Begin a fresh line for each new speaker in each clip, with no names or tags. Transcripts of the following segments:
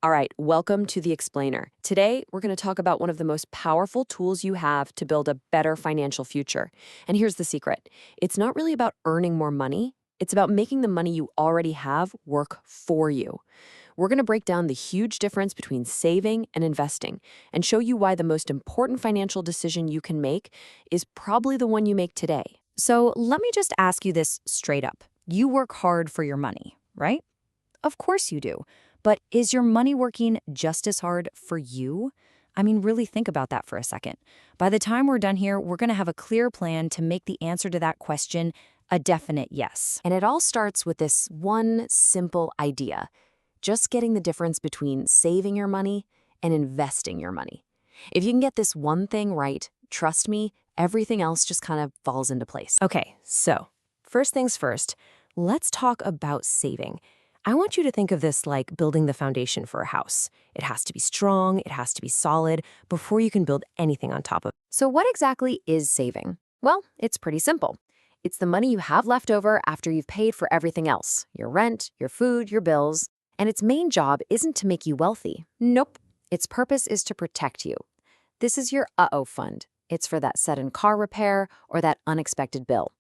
All right, welcome to The Explainer. Today, we're going to talk about one of the most powerful tools you have to build a better financial future. And here's the secret. It's not really about earning more money. It's about making the money you already have work for you. We're going to break down the huge difference between saving and investing and show you why the most important financial decision you can make is probably the one you make today.
So let me just ask you this straight up. You work hard for your money, right? Of course you do. But is your money working just as hard for you? I mean, really think about that for a second. By the time we're done here, we're going to have a clear plan to make the answer to that question a definite yes.
And it all starts with this one simple idea, just getting the difference between saving your money and investing your money. If you can get this one thing right, trust me, everything else just kind of falls into place.
Okay, so first things first, let's talk about saving. I want you to think of this like building the foundation for a house. It has to be strong, it has to be solid before you can build anything on top of it.
So what exactly is saving? Well, it's pretty simple. It's the money you have left over after you've paid for everything else, your rent, your food, your bills. And its main job isn't to make you wealthy. Nope. Its purpose is to protect you. This is your uh-oh fund. It's for that sudden car repair or that unexpected bill.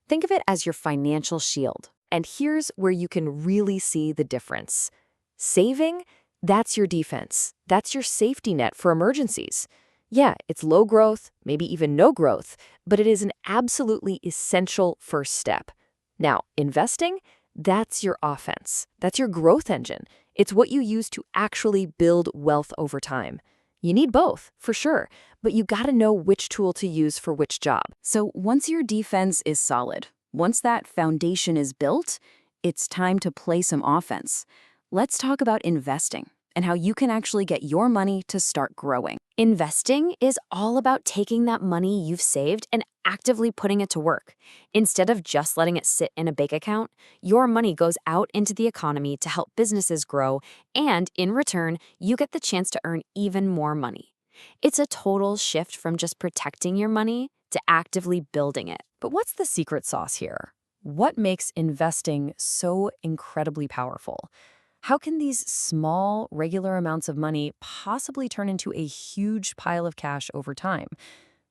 Think of it as your financial shield. And here's where you can really see the difference. Saving, that's your defense. That's your safety net for emergencies. Yeah, it's low growth, maybe even no growth, but it is an absolutely essential first step. Now, investing, that's your offense. That's your growth engine. It's what you use to actually build wealth over time. You need both, for sure, but you gotta know which tool to use for which job.
So once your defense is solid, once that foundation is built, it's time to play some offense. Let's talk about investing and how you can actually get your money to start growing.
Investing is all about taking that money you've saved and actively putting it to work. Instead of just letting it sit in a bank account, your money goes out into the economy to help businesses grow, and in return, you get the chance to earn even more money. It's a total shift from just protecting your money to actively building it.
But what's the secret sauce here? What makes investing so incredibly powerful? How can these small, regular amounts of money possibly turn into a huge pile of cash over time?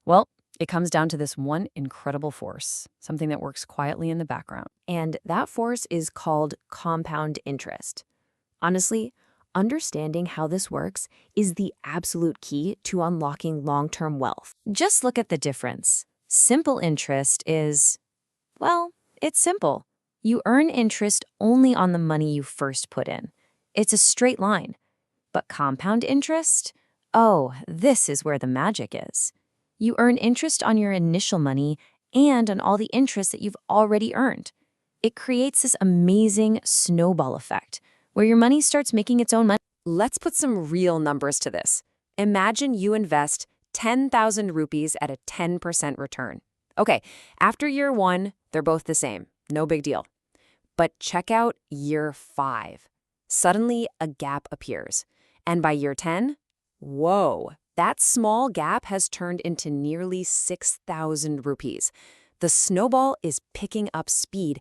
Well, it comes down to this one incredible force, something that works quietly in the background.
And that force is called compound interest. Honestly, understanding how this works is the absolute key to unlocking long-term wealth. Just look at the difference. Simple interest is, well, it's simple. You earn interest only on the money you first put in. It's a straight line. But compound interest? Oh, this is where the magic is. You earn interest on your initial money and on all the interest that you've already earned. It creates this amazing snowball effect where your money starts making its own money. Let's put some real numbers to this. Imagine you invest 10,000 rupees at a 10% return. Okay, after year 1, they're both the same. No big deal. But check out year 5. Suddenly, a gap appears. And by year 10, whoa, that small gap has turned into nearly 6,000 rupees. The snowball is picking up speed.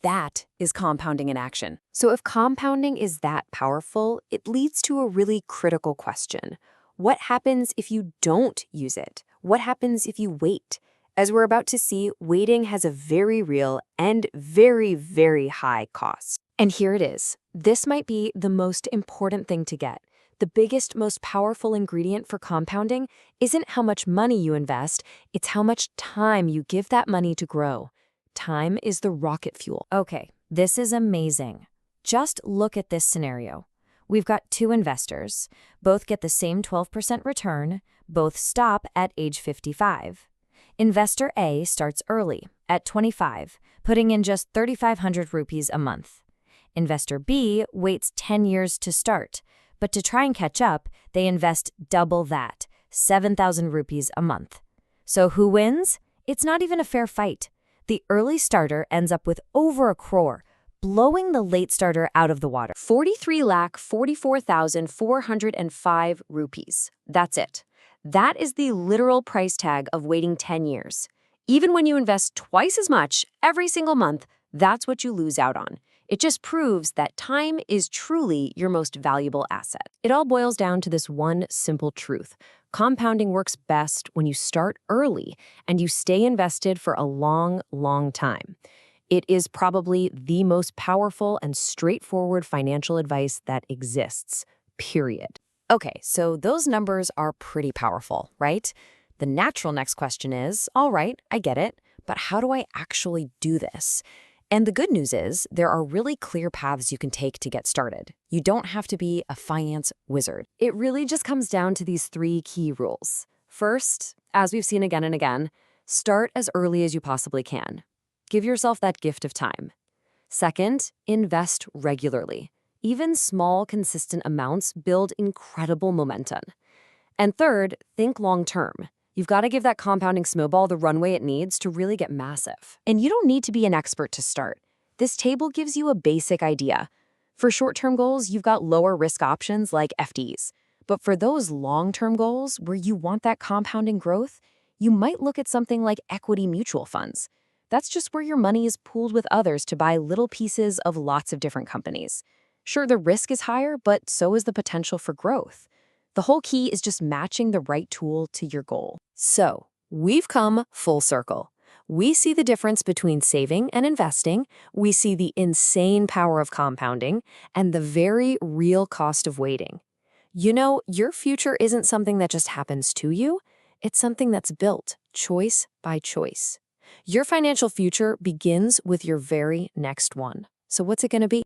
That is compounding in action. So if compounding is that powerful, it leads to a really critical question. What happens if you don't use it? What happens if you wait? As we're about to see, waiting has a very real and very, very high cost. And here it is. This might be the most important thing to get. The biggest, most powerful ingredient for compounding isn't how much money you invest, it's how much time you give that money to grow. Time is the rocket fuel. Okay, this is amazing. Just look at this scenario. We've got 2 investors. Both get the same 12% return. Both stop at age 55. Investor A starts early, at 25, putting in just 3,500 rupees a month. Investor B waits 10 years to start, but to try and catch up, they invest double that, 7,000 rupees a month. So who wins? It's not even a fair fight. The early starter ends up with over a crore, blowing the late starter out of the water. 43,44,405 rupees. That's it. That is the literal price tag of waiting 10 years. Even when you invest twice as much every single month, that's what you lose out on. It just proves that time is truly your most valuable asset. It all boils down to this one simple truth. Compounding works best when you start early and you stay invested for a long, long time. It is probably the most powerful and straightforward financial advice that exists, period.
Okay, so those numbers are pretty powerful, right? The natural next question is, all right, I get it, but how do I actually do this? And the good news is there are really clear paths you can take to get started. You don't have to be a finance wizard.
It really just comes down to these three key rules. First, as we've seen again and again, start as early as you possibly can. Give yourself that gift of time. Second, invest regularly. Even small, consistent amounts build incredible momentum. And third, think long-term. You've got to give that compounding snowball the runway it needs to really get massive. And you don't need to be an expert to start. This table gives you a basic idea. For short-term goals, you've got lower risk options like FDs. But for those long-term goals where you want that compounding growth, you might look at something like equity mutual funds. That's just where your money is pooled with others to buy little pieces of lots of different companies. Sure, the risk is higher, but so is the potential for growth. The whole key is just matching the right tool to your goal. So, we've come full circle. We see the difference between saving and investing, we see the insane power of compounding, and the very real cost of waiting. You know, your future isn't something that just happens to you, it's something that's built, choice by choice. Your financial future begins with your very next one. So what's it going to be?